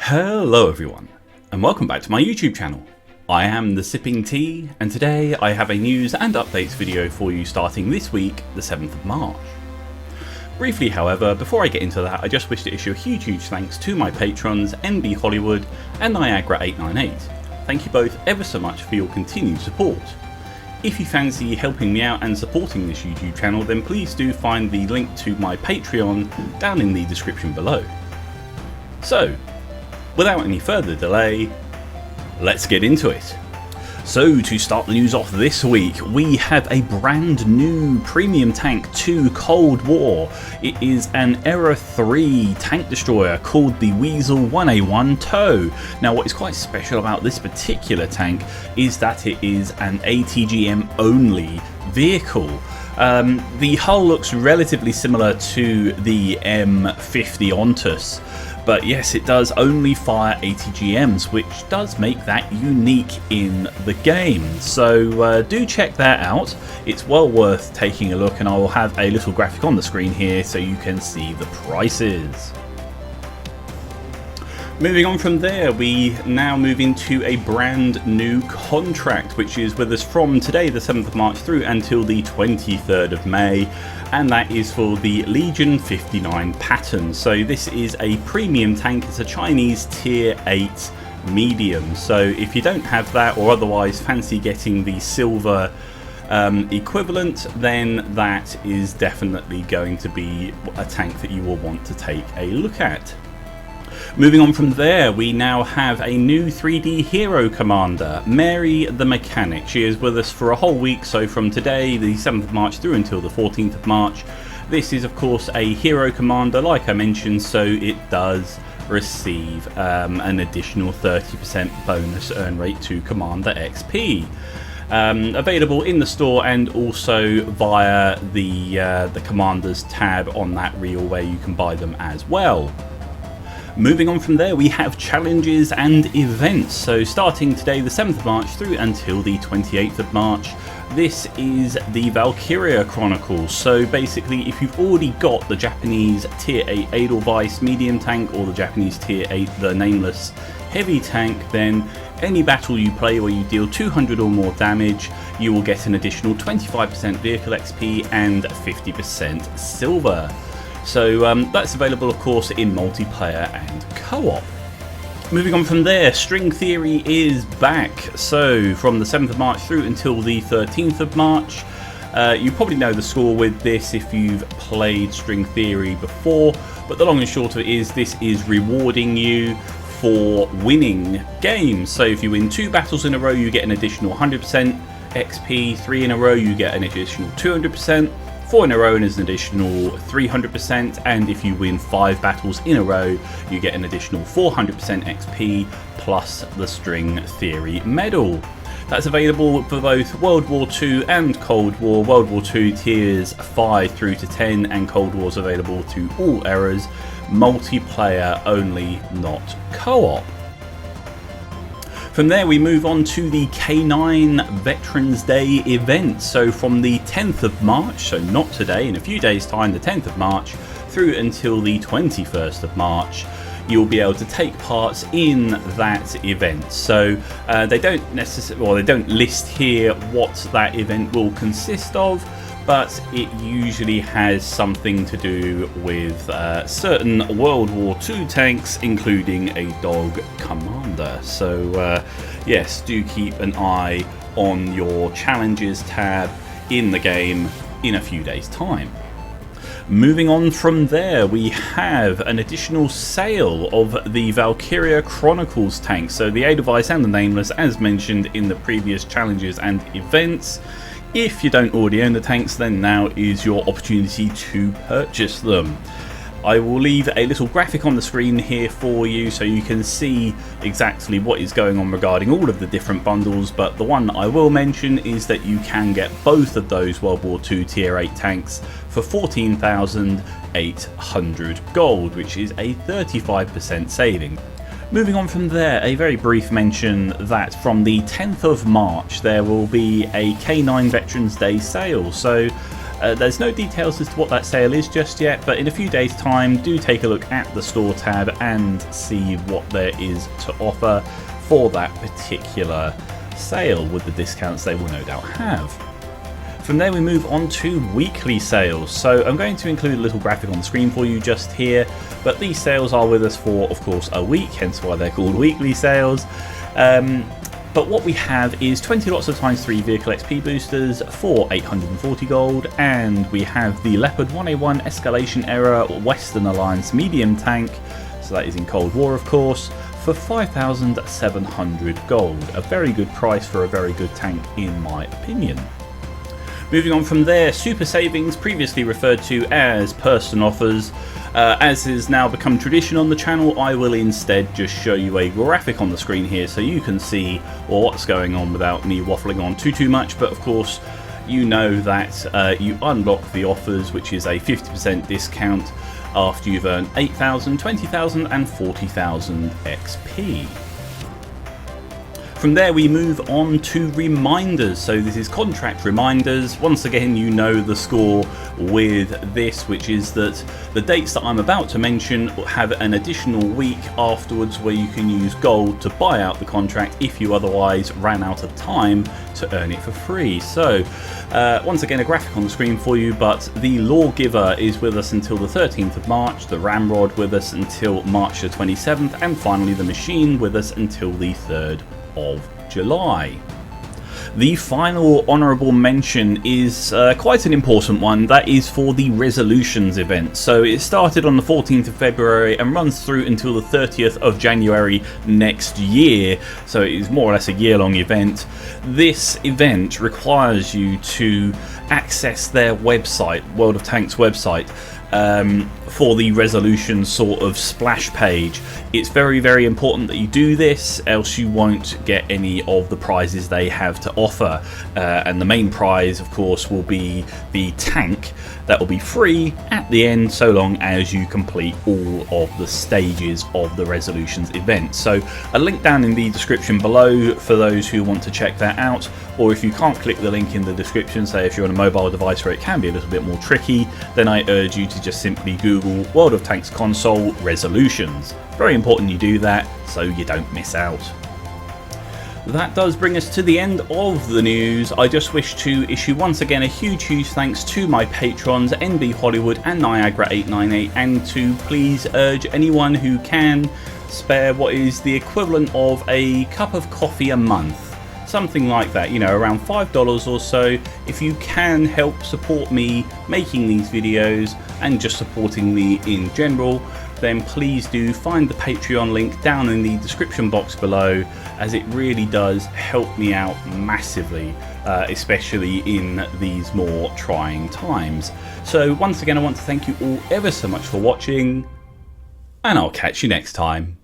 Hello everyone, and welcome back to my YouTube channel. I am The Sipping Tea, and today I have a news and updates video for you starting this week, the 7th of March. Briefly however, before I get into that, I just wish to issue a huge thanks to my patrons NB Hollywood and Niagara898. Thank you both ever so much for your continued support. If you fancy helping me out and supporting this YouTube channel, then please do find the link to my Patreon down in the description below. So, without any further delay, let's get into it. So to start the news off this week, we have a brand new premium tank to Cold War. It is an Era 3 tank destroyer called the Weasel 1A1 TOW. Now what is quite special about this particular tank is that it is an ATGM only vehicle. The hull looks relatively similar to the M50 Ontus, but yes, it does only fire ATGMs, which does make that unique in the game. So do check that out. It's well worth taking a look, and I will have a little graphic on the screen here so you can see the prices. Moving on from there, we now move into a brand new contract, which is with us from today, the 7th of March, through until the 23rd of May, and that is for the Legion 59 Patton. So this is a premium tank. It's a Chinese tier 8 medium. So if you don't have that, or otherwise fancy getting the silver equivalent, then that is definitely going to be a tank that you will want to take a look at. Moving on from there, we now have a new 3D hero commander, Mary the Mechanic. She is with us for a whole week, so from today, the 7th of March, through until the 14th of March. This is of course a hero commander, like I mentioned, so it does receive an additional 30% bonus earn rate to Commander XP. Available in the store and also via the Commanders tab on that reel, where you can buy them as well. Moving on from there, we have challenges and events. So starting today, the 7th of March, through until the 28th of March, this is the Valkyria Chronicles. So basically, if you've already got the Japanese tier 8 Edelweiss medium tank, or the Japanese tier 8 the Nameless heavy tank, then any battle you play where you deal 200 or more damage, you will get an additional 25% vehicle XP and 50% silver. So that's available of course in multiplayer and co-op. Moving on from there, String Theory is back. So from the 7th of March through until the 13th of March, you probably know the score with this if you've played String Theory before, but the long and short of it is this is rewarding you for winning games. So if you win 2 battles in a row, you get an additional 100% XP, 3 in a row you get an additional 200%, 4 in a row is an additional 300%, and if you win 5 battles in a row, you get an additional 400% XP plus the String Theory medal. That's available for both World War II and Cold War. World War II tiers 5 through to 10, and Cold War is available to all eras. Multiplayer only, not co-op. From there we move on to the K9 Veterans Day event. So from the 10th of March, so not today, in a few days time, the 10th of March, through until the 21st of March, you'll be able to take part in that event. So they don't necessarily, well, they don't list here what that event will consist of, but it usually has something to do with certain World War II tanks, including a dog commander. So yes, do keep an eye on your challenges tab in the game in a few days time. Moving on from there, we have an additional sale of the Valkyria Chronicles tank. So the Edelweiss and the Nameless, as mentioned in the previous challenges and events. If you don't already own the tanks, then now is your opportunity to purchase them. I will leave a little graphic on the screen here for you so you can see exactly what is going on regarding all of the different bundles, but the one I will mention is that you can get both of those World War II tier 8 tanks for 14,800 gold, which is a 35% saving. Moving on from there, a very brief mention that from the 10th of March there will be a K9 Veterans Day sale. So There's no details as to what that sale is just yet, but in a few days time do take a look at the store tab and see what there is to offer for that particular sale with the discounts they will no doubt have. From there we move on to weekly sales. So I'm going to include a little graphic on the screen for you just here, but these sales are with us for, of course, a week, hence why they're called weekly sales. But what we have is 20 lots of ×3 vehicle XP boosters for 840 gold, and we have the Leopard 1A1 Escalation Era Western Alliance medium tank, so that is in Cold War of course, for 5,700 gold. A very good price for a very good tank in my opinion. Moving on from there, super savings, previously referred to as person offers. As has now become tradition on the channel, I will instead just show you a graphic on the screen here so you can see what's going on without me waffling on too much. But of course, you know that you unlock the offers, which is a 50% discount after you've earned 8,000, 20,000 and 40,000 XP. From there we move on to reminders. So this is contract reminders. Once again, you know the score with this, which is that the dates that I'm about to mention have an additional week afterwards where you can use gold to buy out the contract if you otherwise ran out of time to earn it for free. So once again, a graphic on the screen for you, but the Lawgiver is with us until the 13th of March, the Ramrod with us until March the 27th, and finally the Machine with us until the 3rd of July. The final honourable mention is quite an important one. That is for the Resolutions event. So it started on the 14th of February and runs through until the 30th of January next year. So it is more or less a year-long event. This event requires you to access their website, World of Tanks website, for the resolution sort of splash page. It's very, very important that you do this, else you won't get any of the prizes they have to offer. And the main prize, of course, will be the tank that will be free at the end, so long as you complete all of the stages of the Resolutions event. So a link down in the description below for those who want to check that out, or if you can't click the link in the description, say if you're on a mobile device where it can be a little bit more tricky, then I urge you to just simply Google World of Tanks console Resolutions. Very important you do that so you don't miss out. That does bring us to the end of the news. I just wish to issue once again a huge thanks to my patrons NB Hollywood and Niagara898, and to please urge anyone who can spare what is the equivalent of a cup of coffee a month. Something like that, you know, around $5 or so. If you can help support me making these videos and just supporting me in general, then please do find the Patreon link down in the description box below, as it really does help me out massively, especially in these more trying times. So once again, I want to thank you all ever so much for watching, and I'll catch you next time.